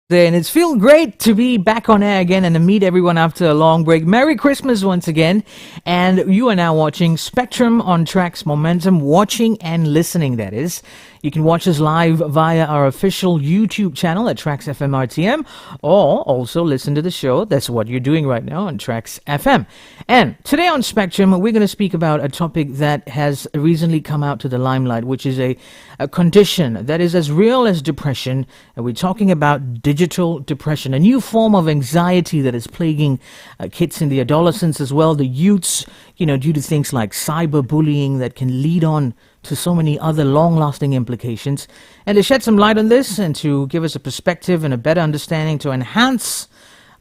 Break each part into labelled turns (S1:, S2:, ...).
S1: And it's feeling great to be back on air again and to meet everyone after a long break. Merry Christmas once again. And you are now watching Spectrum on Trax Momentum, watching and listening, that is. You can watch us live via our official YouTube channel at TRAXXfm RTM, or also listen to the show. That's what you're doing right now on TRAXXfm. And today on Spectrum, we're going to speak about a topic that has recently come out to the limelight, which is a condition that is as real as depression. And we're talking about digital depression, a new form of anxiety that is plaguing kids and the adolescents as well, the youths, due to things like cyberbullying that can lead on to so many other long-lasting implications. And to shed some light on this and to give us a perspective and a better understanding to enhance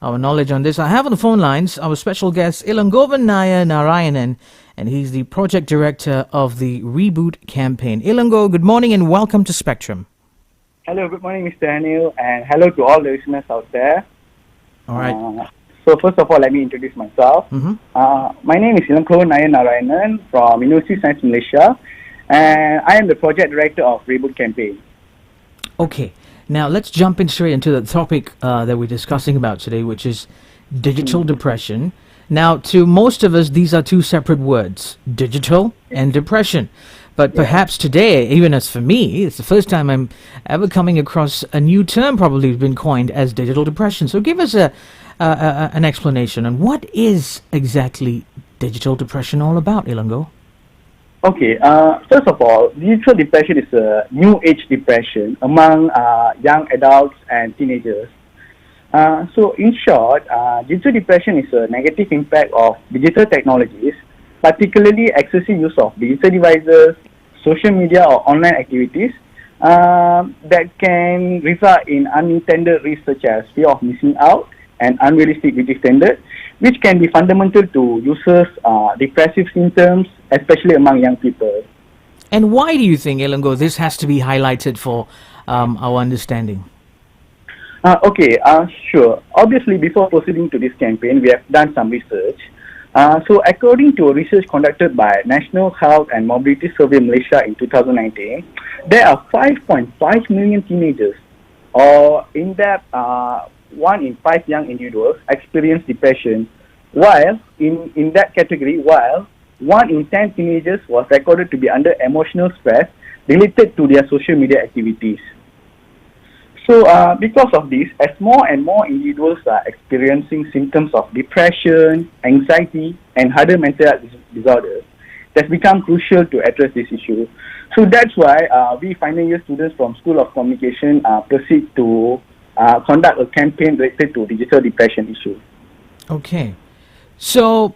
S1: our knowledge on this, I have on the phone lines our special guest, Elangkoven Nair Narayanan, and he's the project director of the Reboot campaign. Elango, good morning and welcome to Spectrum.
S2: Hello, good morning, Mr. Anil, and hello to all the listeners out there.
S1: All right.
S2: So first of all, let me introduce myself. My name is Elangkoven Nair Narayanan from University of Science Malaysia, and I am the project director of Reboot campaign.
S1: Okay, now let's jump in straight into the topic that we're discussing about today, which is digital depression. Now, to most of us, these are two separate words, digital and depression. But perhaps today, even as for me, it's the first time I'm ever coming across a new term probably been coined as digital depression. So give us an explanation on what is exactly digital depression all about, Elango?
S2: Okay, first of all, digital depression is a new age depression among young adults and teenagers. So in short, digital depression is a negative impact of digital technologies, particularly excessive use of digital devices, social media or online activities that can result in unintended risks such as fear of missing out and unrealistic beauty standards, which can be fundamental to users' depressive symptoms, especially among young people.
S1: And why do you think, Elango, this has to be highlighted for our understanding?
S2: Sure. Obviously, before proceeding to this campaign, we have done some research. So according to research conducted by National Health and Mobility Survey Malaysia in 2019, there are 5.5 million teenagers, or in that 1 in 5 young individuals experience depression, while in that category, 1 in 10 teenagers was recorded to be under emotional stress related to their social media activities. So because of this, as more and more individuals are experiencing symptoms of depression, anxiety, and other mental health disorders, it has become crucial to address this issue. So that's why we final year students from School of Communication proceed to conduct a campaign related to digital depression issue.
S1: Okay. So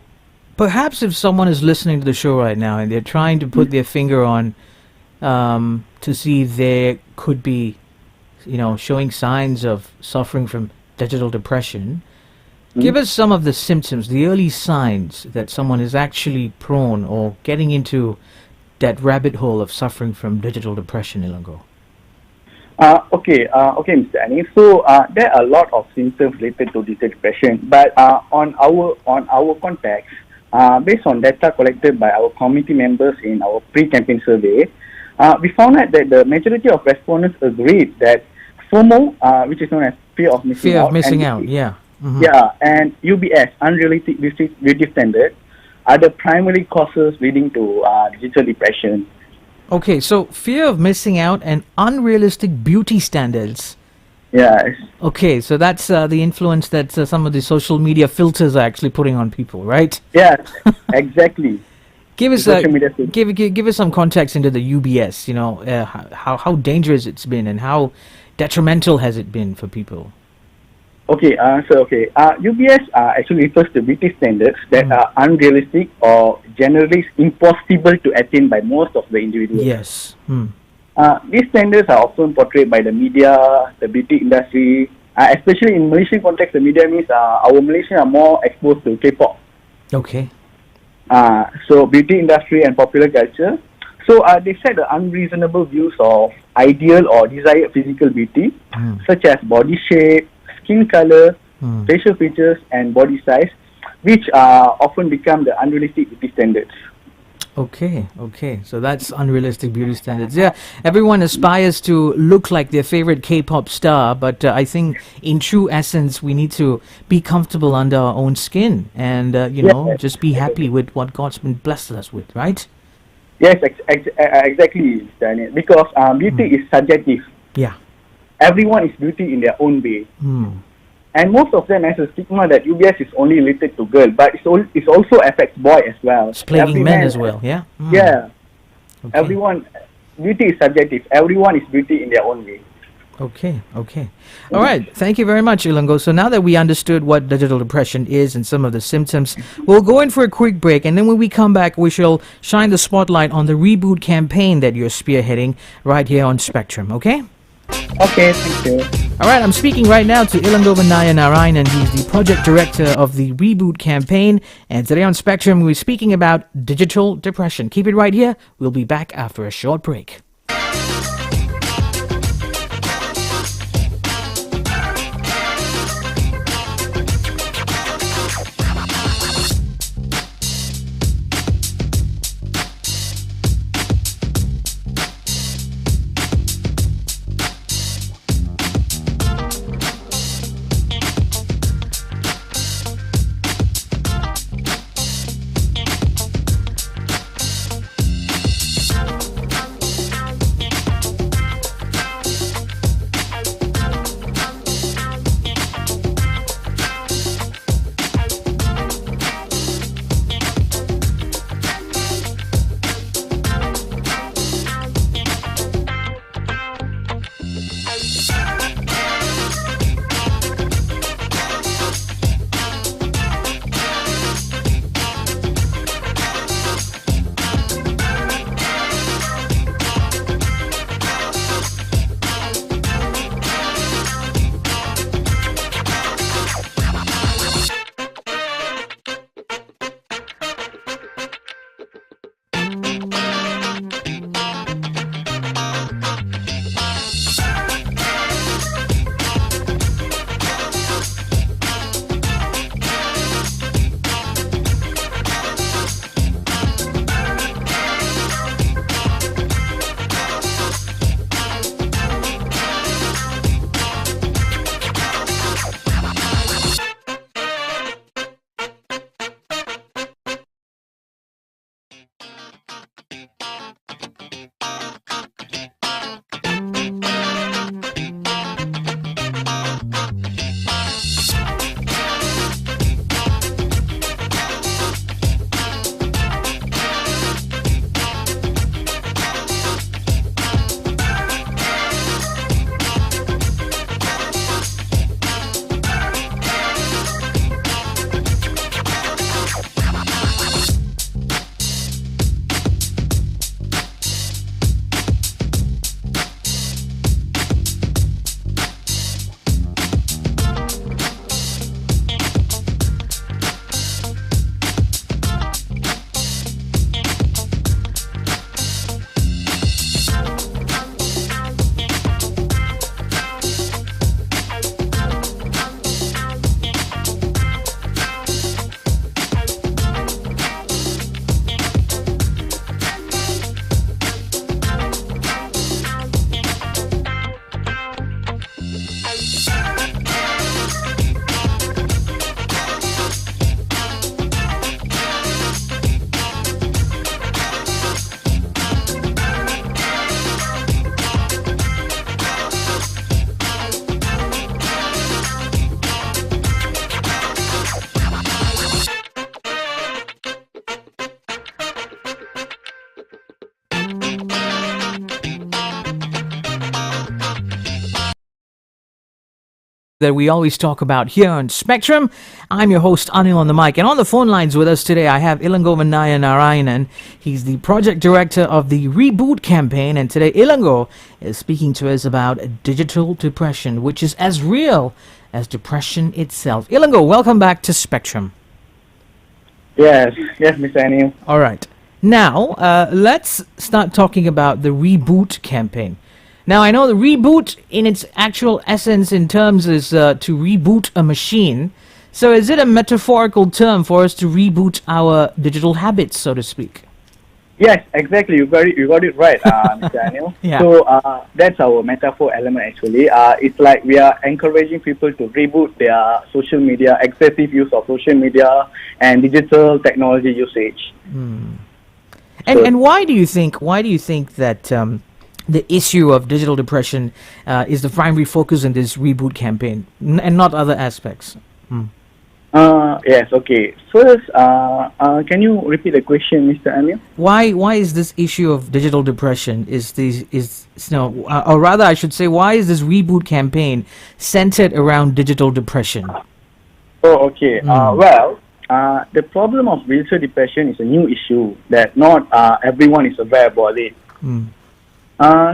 S1: perhaps if someone is listening to the show right now and they're trying to put their finger on to see if there could be showing signs of suffering from digital depression, give us some of the symptoms, the early signs that someone is actually prone or getting into that rabbit hole of suffering from digital depression, Elango.
S2: Okay, Mr. Anil. So there are a lot of symptoms related to digital depression, but on our context, based on data collected by our committee members in our pre-campaign survey, we found out that the majority of respondents agreed that FOMO, which is known as fear of missing out,
S1: yeah. Mm-hmm.
S2: Yeah, and UBS, unrealistic beauty standards, are the primary causes leading to digital depression.
S1: Okay, so fear of missing out and unrealistic beauty standards.
S2: Yes.
S1: Okay, so that's the influence that some of the social media filters are actually putting on people, right?
S2: Yes, exactly.
S1: Give us give us some context into the UBS. How dangerous it's been and how detrimental has it been for people. UBS actually refers to beauty standards that are unrealistic or generally impossible to attain by most of the individuals. Yes.
S2: These standards are often portrayed by the media, the beauty industry, especially in Malaysian context. The media means our Malaysians are more exposed to K-pop.
S1: Okay.
S2: So beauty industry and popular culture. So they set the unreasonable views of ideal or desired physical beauty, such as body shape, skin color, facial features, and body size, which often become the unrealistic beauty standards.
S1: Okay. So that's unrealistic beauty standards. Yeah, everyone aspires to look like their favorite K-pop star, but I think in true essence, we need to be comfortable under our own skin and,
S2: Yes,
S1: just be happy with what God's been blessed us with, right?
S2: yes, exactly, Daniel. Because beauty is subjective.
S1: Yeah.
S2: Everyone is beauty in their own way.
S1: Hmm.
S2: And most of them has a stigma that UBS is only related to girl, but it also affects boy as well.
S1: It's plaguing
S2: Every
S1: men
S2: man-
S1: as well, yeah? Hmm.
S2: Yeah,
S1: Okay.
S2: everyone, beauty is subjective. Everyone is beauty in their own way.
S1: Okay. All right. Thank you very much, Ilango. So now that we understood what digital depression is and some of the symptoms, we'll go in for a quick break. And then when we come back, we shall shine the spotlight on the Reboot campaign that you're spearheading right here on Spectrum. Okay?
S2: Okay, thank you.
S1: All right. I'm speaking right now to Elangkoven Narayanan. He's the project director of the Reboot campaign. And today on Spectrum, we're speaking about digital depression. Keep it right here. We'll be back after a short break. that we always talk about here on Spectrum. I'm your host, Anil, on the mic. And on the phone lines with us today, I have Elangkoven Narayanan. He's the project director of the Reboot campaign. And today, Elango is speaking to us about digital depression, which is as real as depression itself. Elango, welcome back to Spectrum.
S2: Yes, Mr. Anil.
S1: All right. Now, let's start talking about the Reboot campaign. Now, I know the reboot in its actual essence in terms is to reboot a machine. So is it a metaphorical term for us to reboot our digital habits, so to speak?
S2: Yes, exactly. You got it right, Mr. Anil.
S1: Yeah.
S2: So that's our metaphor element actually. It's like we are encouraging people to reboot their social media, excessive use of social media and digital technology usage.
S1: And
S2: So
S1: why do you think that the issue of digital depression is the primary focus in this reboot campaign, and not other aspects?
S2: yes, okay. First, can you repeat the question, Mr. Anil?
S1: Why is this issue of digital depression or rather I should say, why is this reboot campaign centered around digital depression?
S2: Oh, okay. The problem of digital depression is a new issue that not everyone is aware about it.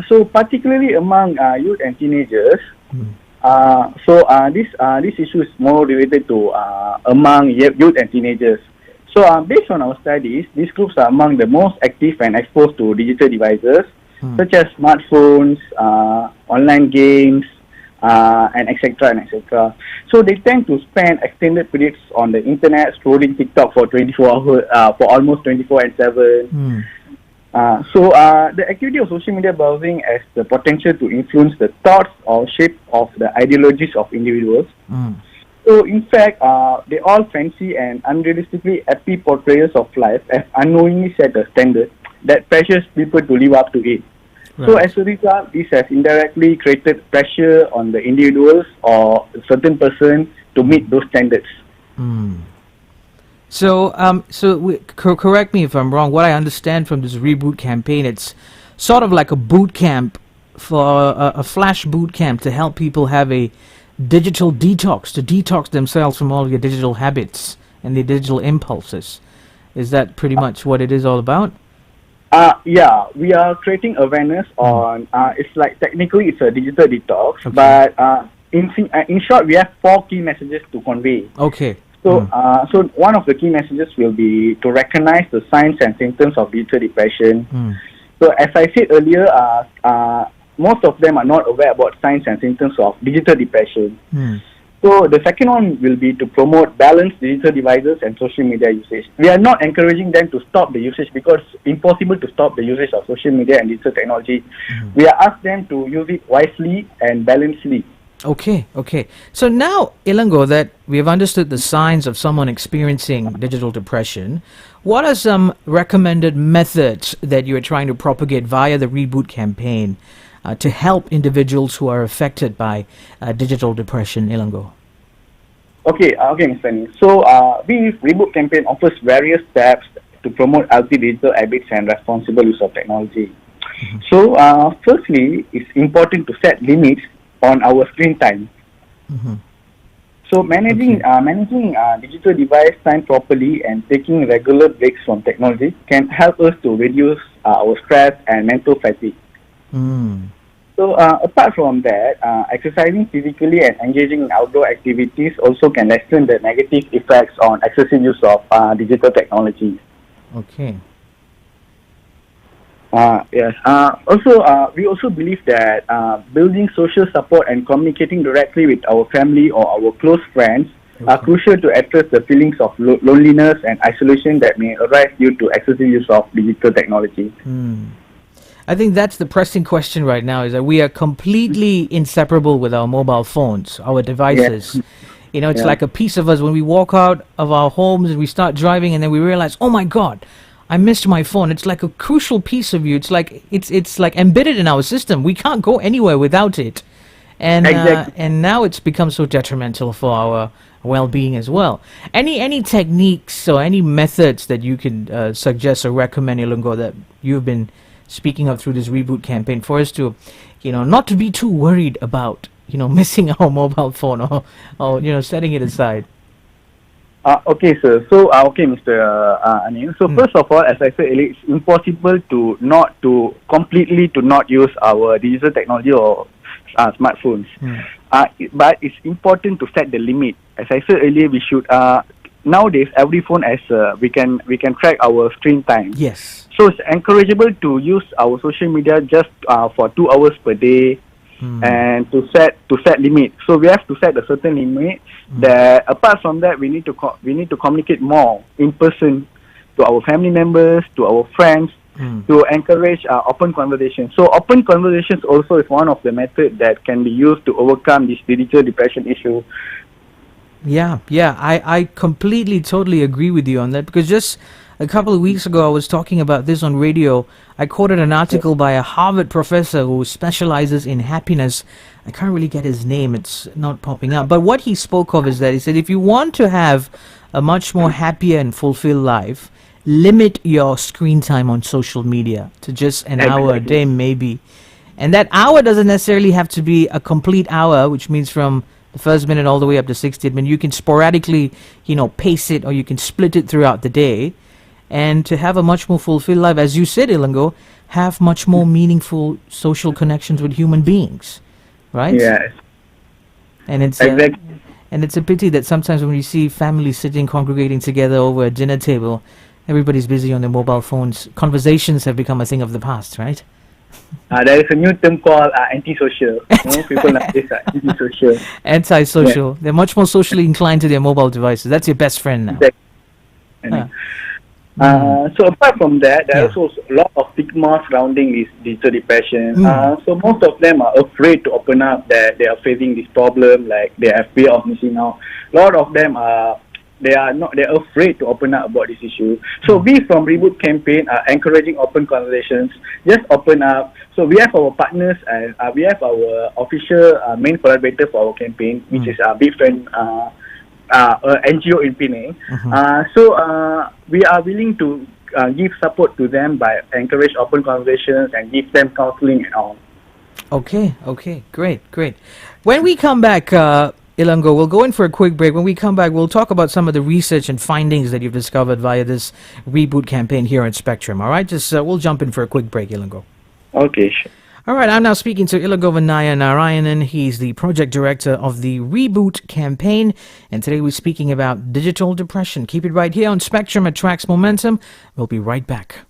S2: So particularly among youth and teenagers, this issue is more related to among youth and teenagers. So based on our studies, these groups are among the most active and exposed to digital devices, such as smartphones, online games, and etc. and etc. So they tend to spend extended periods on the internet, scrolling TikTok for 24 hours, for almost 24/7. The activity of social media browsing has the potential to influence the thoughts or shape of the ideologies of individuals. So in fact, they all fancy and unrealistically happy portrayals of life as unknowingly set a standard that pressures people to live up to it.
S1: Right.
S2: So as a result, this has indirectly created pressure on the individuals or a certain person to meet those standards.
S1: Correct me if I'm wrong. What I understand from this reboot campaign, it's sort of like a boot camp for a flash boot camp to help people have a digital detox, to detox themselves from all your digital habits and their digital impulses. Is that pretty much what it is all about?
S2: Yeah, we are creating awareness on. It's like technically it's a digital detox,
S1: Okay.
S2: but in short, we have 4 key messages to convey.
S1: Okay.
S2: So, so one of the key messages will be to recognize the signs and symptoms of digital depression. So, as I said earlier, most of them are not aware about signs and symptoms of digital depression. So, the second one will be to promote balanced digital devices and social media usage. We are not encouraging them to stop the usage because it's impossible to stop the usage of social media and digital technology. We are asked them to use it wisely and balancedly.
S1: Okay. So now, Elango, that we have understood the signs of someone experiencing digital depression, what are some recommended methods that you are trying to propagate via the Reboot campaign to help individuals who are affected by digital depression, Elango?
S2: Okay, Mr. Nair. So, Reboot campaign offers various steps to promote healthy digital habits and responsible use of technology. So, firstly, it's important to set limits on our screen time. So managing digital device time properly and taking regular breaks from technology can help us to reduce our stress and mental fatigue. So apart from that, exercising physically and engaging in outdoor activities also can lessen the negative effects on excessive use of digital technology.
S1: Okay.
S2: Yes. We also believe that building social support and communicating directly with our family or our close friends are crucial to address the feelings of loneliness and isolation that may arise due to excessive use of digital technology.
S1: I think that's the pressing question right now, is that we are completely inseparable with our mobile phones, our devices. You know, it's like a piece of us when we walk out of our homes and we start driving and then we realize, oh my God, I missed my phone. It's like a crucial piece of you. It's like embedded in our system. We can't go anywhere without it. And and now it's become so detrimental for our well-being as well. Any techniques or any methods that you can suggest or recommend, Elangkoven, that you've been speaking of through this Reboot campaign for us to, not to be too worried about, missing our mobile phone or setting it aside?
S2: Okay, sir. So, Mr. Anil. So, first of all, as I said earlier, it's impossible to not use our digital technology or smartphones. But it's important to set the limit. As I said earlier, we should. Nowadays, every phone has we can track our screen time.
S1: Yes.
S2: So it's encourageable to use our social media just for 2 hours per day. And to set limit. So we have to set a certain limit. That apart from that, we need to communicate more in person to our family members, to our friends, to encourage open conversation. So open conversations also is one of the methods that can be used to overcome this digital depression issue.
S1: Yeah, I completely, totally agree with you on that, because just a couple of weeks ago I was talking about this on radio. I quoted an article by a Harvard professor who specializes in happiness. I can't really get his name, it's not popping up. But what he spoke of is that he said if you want to have a much more happier and fulfilled life, limit your screen time on social media to just an hour a day maybe. And that hour doesn't necessarily have to be a complete hour, which means from the first minute all the way up to 60th minute. You can sporadically, pace it, or you can split it throughout the day. And to have a much more fulfilled life, as you said, Elango, have much more meaningful social connections with human beings, right?
S2: Yes.
S1: And it's and it's a pity that sometimes when you see families sitting, congregating together over a dinner table, everybody's busy on their mobile phones. Conversations have become a thing of the past, right?
S2: There is a new term called antisocial. People nowadays are antisocial.
S1: Antisocial. Yeah. They're much more socially inclined to their mobile devices. That's your best friend now.
S2: Exactly. So apart from that, there are also a lot of stigma surrounding this digital depression. So most of them are afraid to open up that they are facing this problem, like they have fear of missing out. A lot of them are they're afraid to open up about this issue. So we from Reboot campaign are encouraging open conversations. Just open up. So we have our partners and we have our official main collaborator for our campaign, which is Big Friend NGO in Penang. So we are willing to give support to them by encourage open conversations and give them counseling and all.
S1: Okay, great. When we come back, Elango, we'll go in for a quick break. When we come back, we'll talk about some of the research and findings that you've discovered via this Reboot campaign here at Spectrum. All right, we'll jump in for a quick break, Elango.
S2: Okay, sure.
S1: All right, I'm now speaking to Elangkoven Nair Narayanan. He's the project director of the Reboot campaign, and today we're speaking about digital depression. Keep it right here on Spectrum at Tracks Momentum. We'll be right back.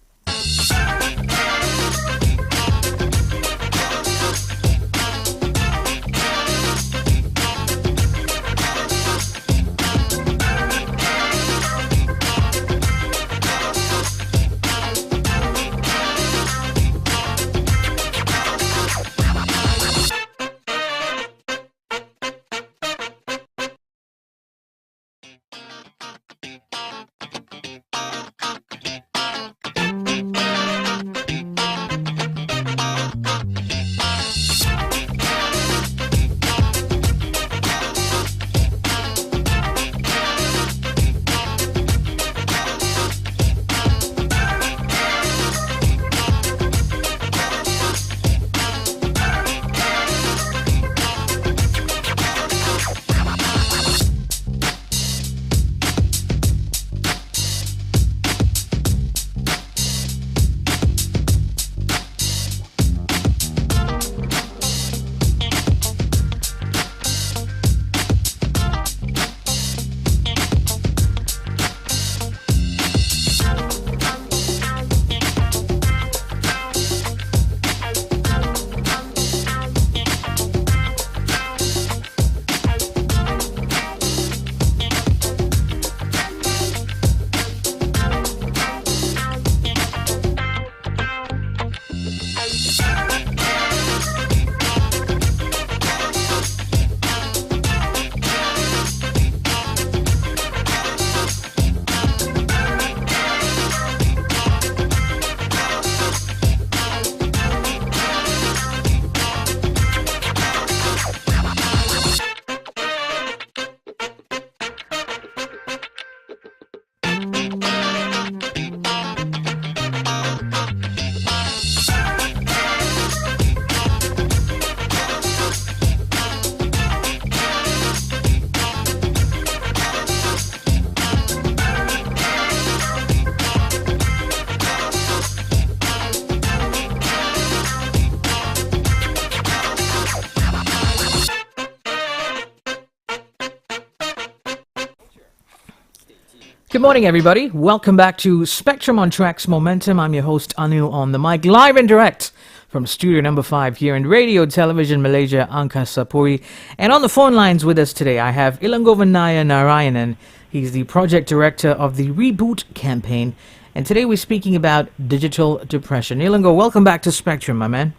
S1: Good morning, everybody. Welcome back to Spectrum on Tracks Momentum. I'm your host, Anil, on the mic, live and direct from studio number 5 here in Radio Television Malaysia, Angkasa Puri. And on the phone lines with us today, I have Elangkoven Narayanan. He's the project director of the Reboot campaign. And today we're speaking about digital depression. Elango, welcome back to Spectrum, my man.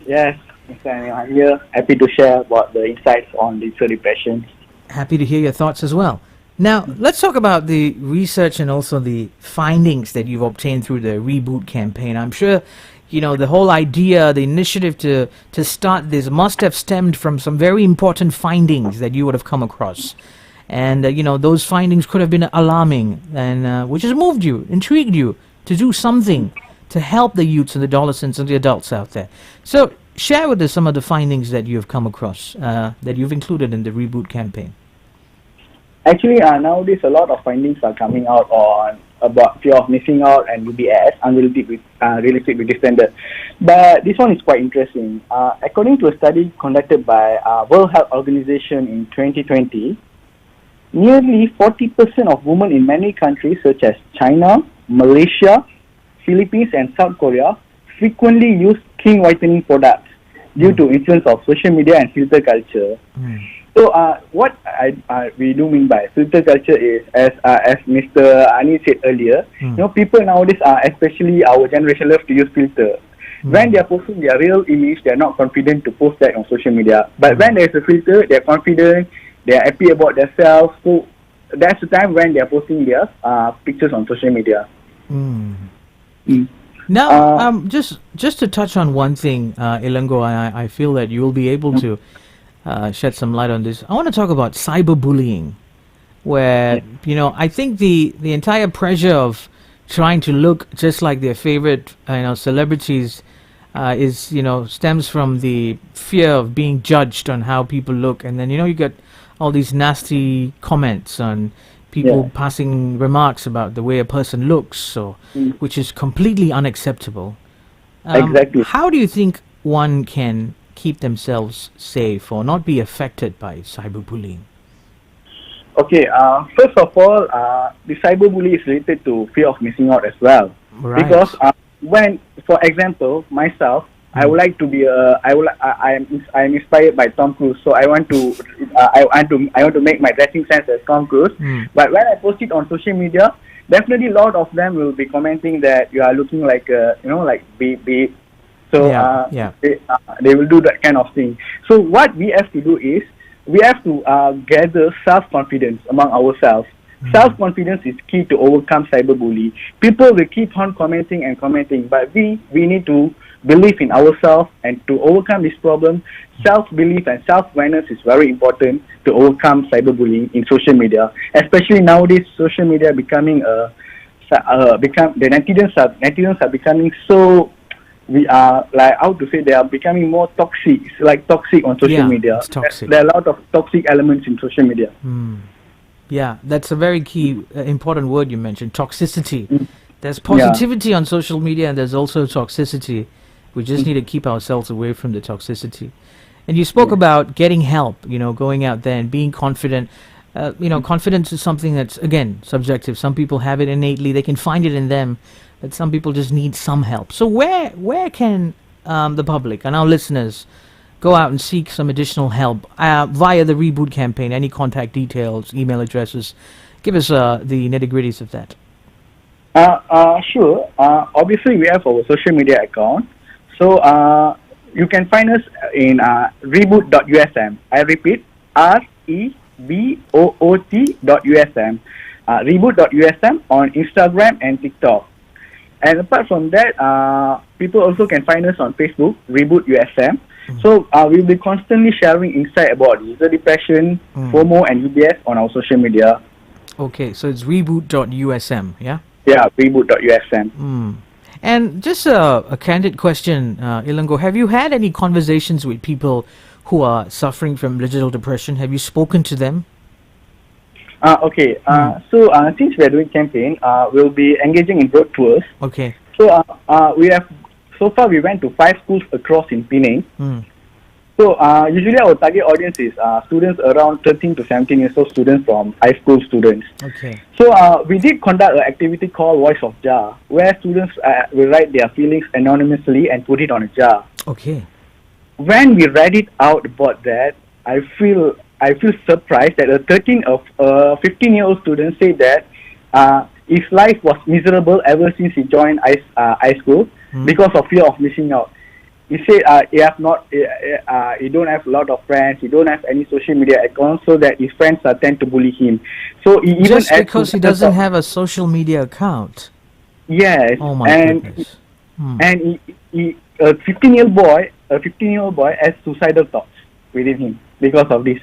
S2: Yes, Mr. Anil, I'm here. Happy to share about the insights on digital depression.
S1: Happy to hear your thoughts as well. Now, let's talk about the research and also the findings that you've obtained through the Reboot campaign. I'm sure, the whole idea, the initiative to start this must have stemmed from some very important findings that you would have come across. And, those findings could have been alarming, and which has moved you, intrigued you to do something to help the youths and the adolescents and the adults out there. So, share with us some of the findings that you have come across, that you've included in the Reboot campaign.
S2: Actually, nowadays a lot of findings are coming out on about fear of missing out and UBS, unrealistic beauty standard. But this one is quite interesting. According to a study conducted by World Health Organization in 2020, nearly 40% of women in many countries such as China, Malaysia, Philippines and South Korea frequently use skin whitening products due to influence of social media and filter culture. So what we do mean by filter culture is, as Mr. Anil said earlier, people nowadays, especially our generation, love to use filter. When they are posting their real image, they are not confident to post that on social media. But when there is a filter, they are confident, they are happy about themselves. So that's the time when they are posting their pictures on social media.
S1: Now, just to touch on one thing, Elango, I feel that you will be able to shed some light on this. I want to talk about cyberbullying, where I think the entire pressure of trying to look just like their favorite celebrities is stems from the fear of being judged on how people look, and then you get all these nasty comments on people passing remarks about the way a person looks, which is completely unacceptable.
S2: Exactly.
S1: How do you think one can keep themselves safe or not be affected by cyberbullying?
S2: Okay, first of all, the cyberbullying is related to fear of missing out as well.
S1: Right.
S2: Because when, for example, myself, I would like to be I am inspired by Tom Cruise, so I want to make my dressing sense as Tom Cruise. But when I post it on social media, definitely a lot of them will be commenting that you are looking like like beep. So they will do that kind of thing. So what we have to do is we have to gather self-confidence among ourselves. Self-confidence is key to overcome cyberbullying. People will keep on commenting, but we need to believe in ourselves, and to overcome this problem, self-belief and self-awareness is very important to overcome cyberbullying in social media. Especially nowadays, social media becoming netizens are becoming so. We are they are becoming more toxic. It's like toxic on social media.
S1: It's toxic.
S2: There are a lot of toxic elements in social media.
S1: Yeah, that's a very key, important word you mentioned, toxicity. There's positivity on social media, and there's also toxicity. We just need to keep ourselves away from the toxicity. And you spoke about getting help, going out there and being confident. Confidence is something that's, again, subjective. Some people have it innately. They can find it in them. But some people just need some help. So where can the public and our listeners go out and seek some additional help via the Reboot campaign? Any contact details, email addresses? Give us the nitty-gritties of that.
S2: Sure. Obviously, we have our social media account. So you can find us in reboot.usm. I repeat, reboot.usm. Reboot.usm on Instagram and TikTok. And apart from that, people also can find us on Facebook, Reboot USM. So we'll be constantly sharing insight about user depression, FOMO, and UBS on our social media.
S1: Okay, so it's reboot.usm, yeah?
S2: Yeah, reboot.usm.
S1: And just a candid question, Elango, have you had any conversations with people who are suffering from digital depression? Have you spoken to them?
S2: Okay, so since we are doing campaign, we'll be engaging in road tours.
S1: Okay.
S2: So so far we went to 5 schools across in Penang. So usually our target audience is students around 13 to 17 years old, students from high school students.
S1: Okay.
S2: So we did conduct an activity called Voice of Jar, where students will write their feelings anonymously and put it on a jar.
S1: Okay.
S2: When we read it out about that, I feel surprised that a 15-year-old student said that his life was miserable ever since he joined high school because of fear of missing out. He said he don't have a lot of friends, he don't have any social media accounts, so that his friends tend to bully him. So he
S1: just because he doesn't have a social media account.
S2: Yes.
S1: Oh my goodness.
S2: And a 15-year-old boy has suicidal thoughts within him because of this.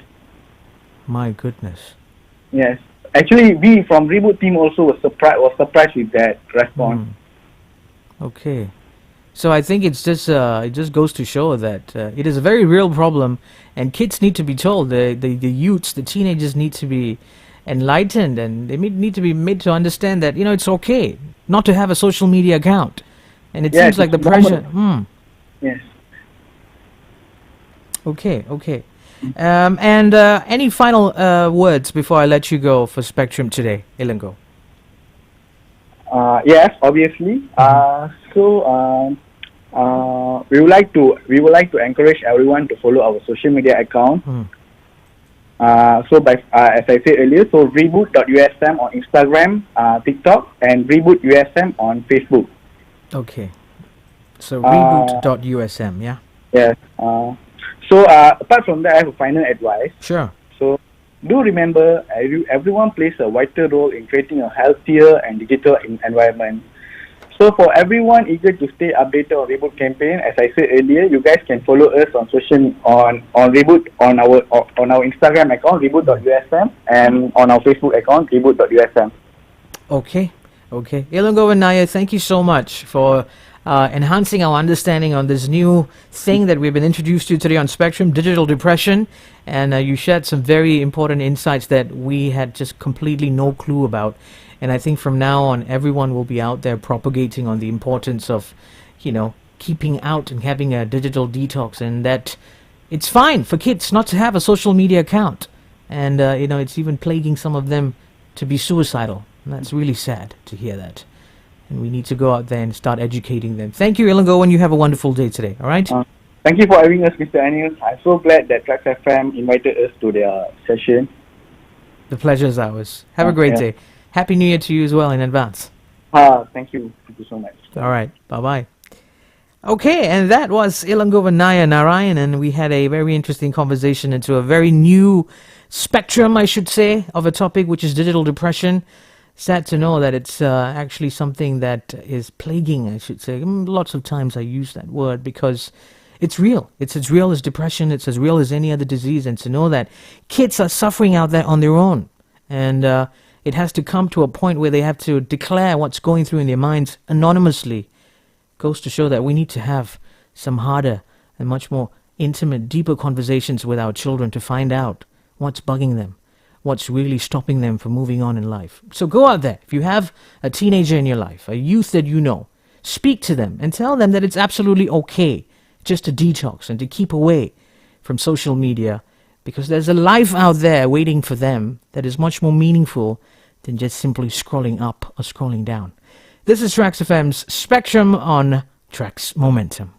S1: My goodness.
S2: Yes. Actually, we from Reboot team also was surprised with that response.
S1: Okay. So I think it's just it just goes to show that it is a very real problem, and kids need to be told. The youths, the teenagers need to be enlightened, and they need to be made to understand that it's okay not to have a social media account, and it seems like the pressure.
S2: Yes.
S1: Okay. And any final words before I let you go for Spectrum today, Elango?
S2: Yes, obviously. We would like to encourage everyone to follow our social media account. So by as I said earlier, so reboot.usm on Instagram, TikTok, and Reboot USM on Facebook.
S1: Okay. So reboot.usm, yeah.
S2: Yes. So apart from that, I have a final advice.
S1: Sure.
S2: So do remember, everyone plays a vital role in creating a healthier and digital environment. So for everyone eager to stay updated on Reboot campaign, as I said earlier, you guys can follow us on Reboot on our Instagram account reboot.usm and on our Facebook account reboot.usm.
S1: Okay. Elangkoven, Nair, thank you so much for enhancing our understanding on this new thing that we've been introduced to today on Spectrum, digital depression, and you shared some very important insights that we had just completely no clue about. And I think from now on, everyone will be out there propagating on the importance of, keeping out and having a digital detox, and that it's fine for kids not to have a social media account. And, it's even plaguing some of them to be suicidal. And that's really sad to hear that. And we need to go out there and start educating them. Thank you, Elangkoven. You have a wonderful day today, all right?
S2: Thank you for having us, Mr. Anil. I'm so glad that TRAXXfm invited us to their session.
S1: The pleasure is ours. Have a great day. Happy New Year to you as well in advance.
S2: Thank you. Thank you so much.
S1: All right. Bye-bye. Okay, and that was Elangkoven Narayanan, and we had a very interesting conversation into a very new spectrum, I should say, of a topic, which is digital depression. Sad to know that it's actually something that is plaguing, I should say. Lots of times I use that word because it's real. It's as real as depression. It's as real as any other disease. And to know that kids are suffering out there on their own. And it has to come to a point where they have to declare what's going through in their minds anonymously. Goes to show that we need to have some harder and much more intimate, deeper conversations with our children to find out what's bugging them, what's really stopping them from moving on in life. So go out there. If you have a teenager in your life, a youth that you know, speak to them and tell them that it's absolutely okay just to detox and to keep away from social media, because there's a life out there waiting for them that is much more meaningful than just simply scrolling up or scrolling down. This is TRAXXfm's Spectrum on Trax Momentum.